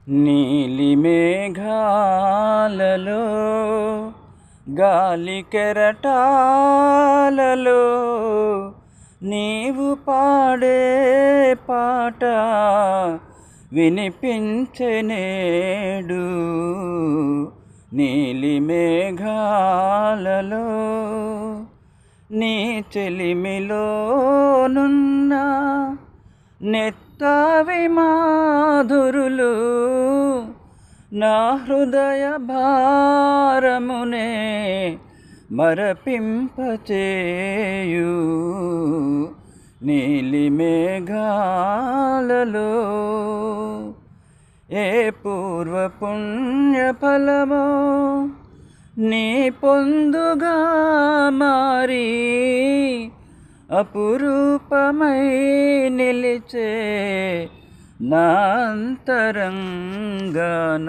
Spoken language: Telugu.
నీలి మేఘాలలో గాలి కెరటాలలో నీవు పాడే పాట వినిపించెనేడు. నీలి మేఘాలలో నీ చెలిమిలోనున్న నెత్తావి మాధురులు నా హృదయ భారమునే మరపింపచేయు. నీలి మేఘాలలో ఏ పూర్వ పుణ్యఫలమో నీ పొందుగా మారి అపురూపమై నిలిచే నా అంతరంగాన.